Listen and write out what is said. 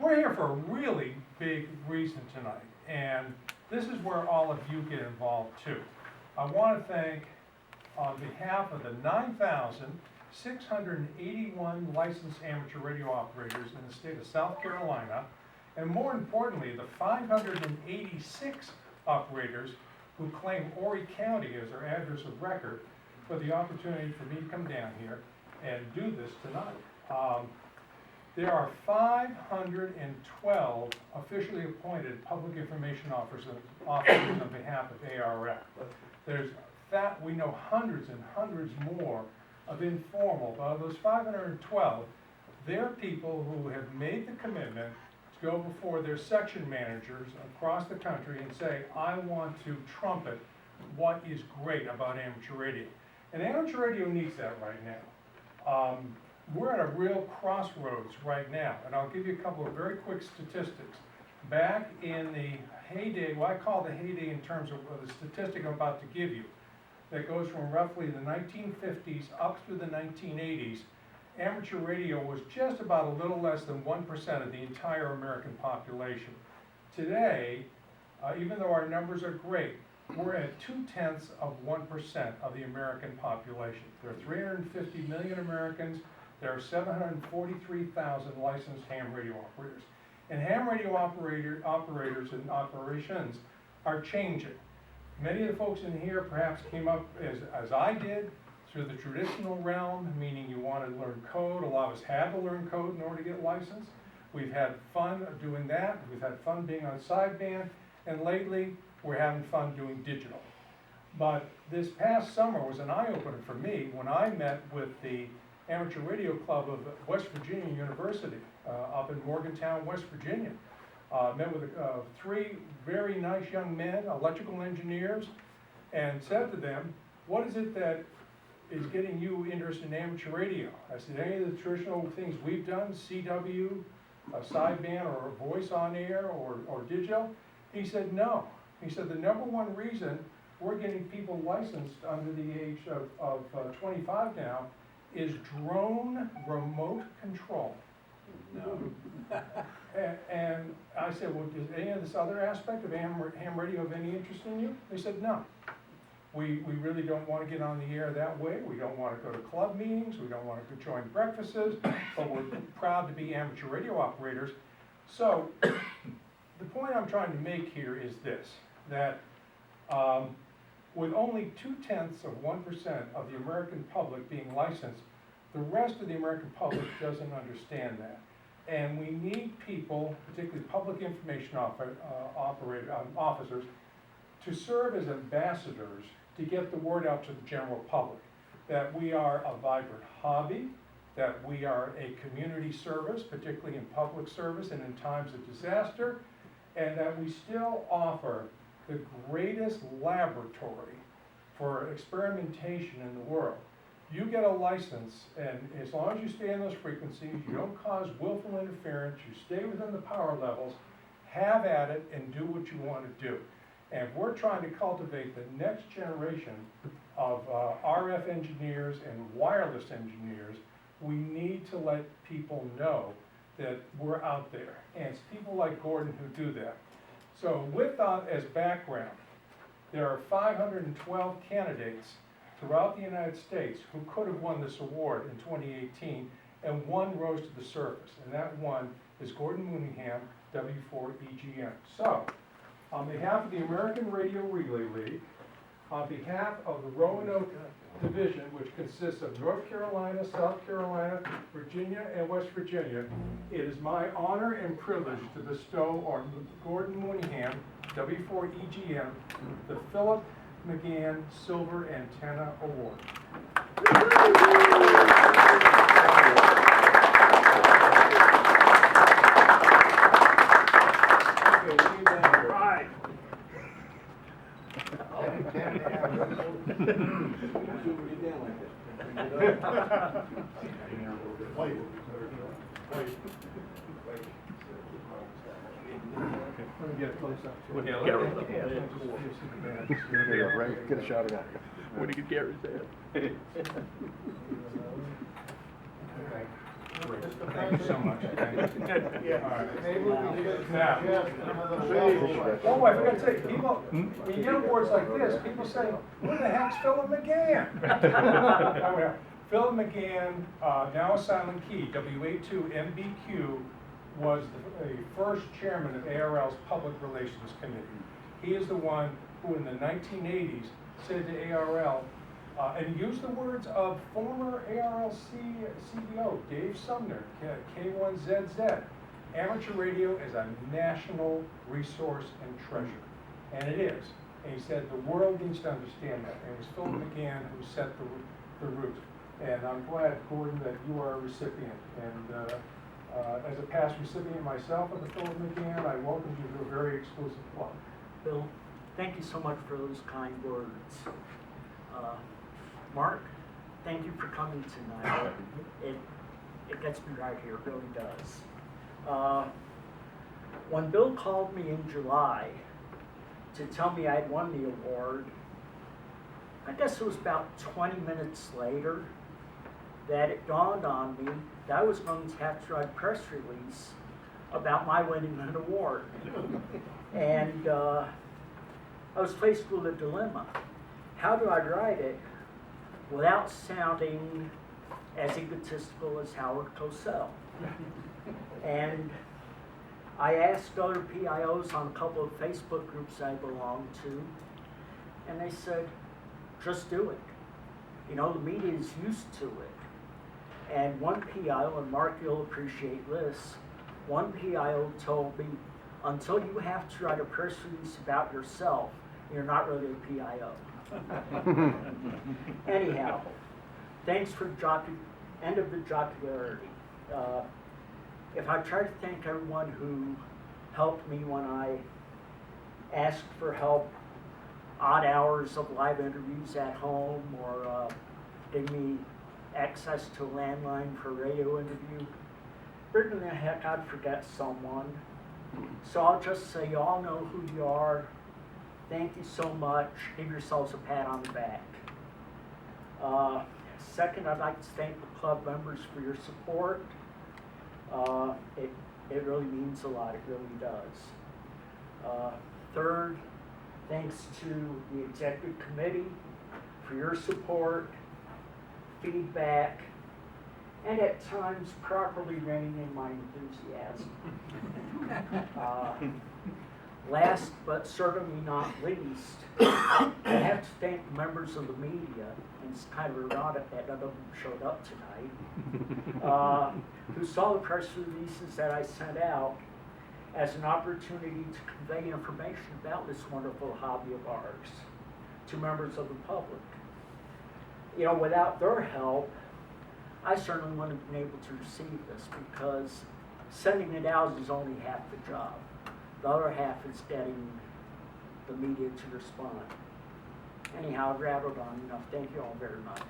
We're here for a really big reason tonight, and this is where all of you get involved too. I want to thank, on behalf of the 9,681 licensed amateur radio operators in the state of South Carolina, and more importantly, the 586 operators who claim Horry County as their address of record, for the opportunity for me to come down here and do this tonight. There are 512 officially appointed public information officers on behalf of ARRL. We know hundreds and hundreds more of informal, but of those 512, they're people who have made the commitment to go before their section managers across the country and say, I want to trumpet what is great about amateur radio. And amateur radio needs that right now. We're at a real crossroads right now, and I'll give you a couple of very quick statistics. Back in the heyday, well, I call the heyday in terms of the statistic I'm about to give you, that goes from roughly the 1950s up through the 1980s, amateur radio was just about a little less than 1% of the entire American population. Today, even though our numbers are great, we're at 0.2% of the American population. There are 350 million Americans. There are 743,000 licensed ham radio operators. And ham radio operators and operations are changing. Many of the folks in here perhaps came up as I did through the traditional realm, meaning you wanted to learn code. A lot of us had to learn code in order to get licensed. We've had fun doing that. We've had fun being on sideband. And lately, we're having fun doing digital. But this past summer was an eye-opener for me when I met with the Amateur Radio Club of West Virginia University up in Morgantown, West Virginia. Met with three very nice young men, electrical engineers, and said to them, what is it that is getting you interested in amateur radio? I said, any of the traditional things we've done, CW, sideband, or voice on air, or digital? He said, no. He said, the number one reason we're getting people licensed under the age of 25 now is drone remote control. No. And I said, well, is any of this other aspect of ham radio of any interest in you? They said, no. We really don't want to get on the air that way. We don't want to go to club meetings. We don't want to join breakfasts, but we're proud to be amateur radio operators. So the point I'm trying to make here is this, that with only 0.2% of the American public being licensed, the rest of the American public doesn't understand that. And we need people, particularly public information officers, to serve as ambassadors to get the word out to the general public that we are a vibrant hobby, that we are a community service, particularly in public service and in times of disaster, and that we still offer the greatest laboratory for experimentation in the world. You get a license, and as long as you stay in those frequencies, you don't cause willful interference, you stay within the power levels, have at it and do what you want to do. And if we're trying to cultivate the next generation of RF engineers and wireless engineers, we need to let people know that we're out there. And it's people like Gordon who do that. So with that as background, there are 512 candidates throughout the United States who could have won this award in 2018, and one rose to the surface, and that one is Gordon Mooneyham, W4EGM. So, on behalf of the American Radio Relay League, on behalf of the Roanoke Division, which consists of North Carolina, South Carolina, Virginia, and West Virginia, it is my honor and privilege to bestow on Gordon Mooneyham, W4EGM, the Philip McGan Silver Antenna Award. Right. Let me get a close up. Get a shot of that. When you get Gary's head. Okay. Great. Thank you so much. Thank you. Yeah. All right. Maybe we should Now. suggest another level. Oh, I forgot to say, people, when you get awards like this, people say, who the heck's Philip McGan? Oh, yeah. Philip McGan, now a silent key, WA2MBQ, was the first chairman of ARRL's Public Relations Committee. He is the one who in the 1980s said to ARRL, and he used the words of former ARRL CEO Dave Sumner, K1ZZ, amateur radio is a national resource and treasure. And it is. And he said the world needs to understand that. And it was Philip McGan who set the root. And I'm glad, Gordon, that you are a recipient. And as a past recipient myself of the Philip McGan, I welcome you to a very exclusive club. Bill, thank you so much for those kind words. Mark, thank you for coming tonight. It gets me right here, it really does. When Bill called me in July to tell me I'd won the award, I guess it was about 20 minutes later that it dawned on me that I was going to have to write a press release about my winning an award. And I was faced with a dilemma. How do I write it without sounding as egotistical as Howard Cosell? And I asked other PIOs on a couple of Facebook groups I belong to, and they said, just do it. You know, the media is used to it. And one PIO, and Mark, you'll appreciate this, one PIO told me, until you have to write a press release about yourself, you're not really a PIO. Anyhow, thanks for the end of the jocularity. If I try to thank everyone who helped me when I asked for help, odd hours of live interviews at home, or gave me access to a landline for a radio interview, bringing the heck I'd forget someone. So I'll just say, you all know who you are. Thank you so much. Give yourselves a pat on the back. Second, I'd like to thank the club members for your support. It really means a lot, it really does. Third, thanks to the executive committee for your support, feedback, and at times properly reining in my enthusiasm. Last but certainly not least, I have to thank the members of the media, and it's kind of ironic that none of them showed up tonight, who saw the press releases that I sent out as an opportunity to convey information about this wonderful hobby of ours to members of the public. You know, without their help, I certainly wouldn't have been able to receive this, because sending it out is only half the job. The other half is getting the media to respond. Anyhow, I've rattled on enough. Thank you all very much.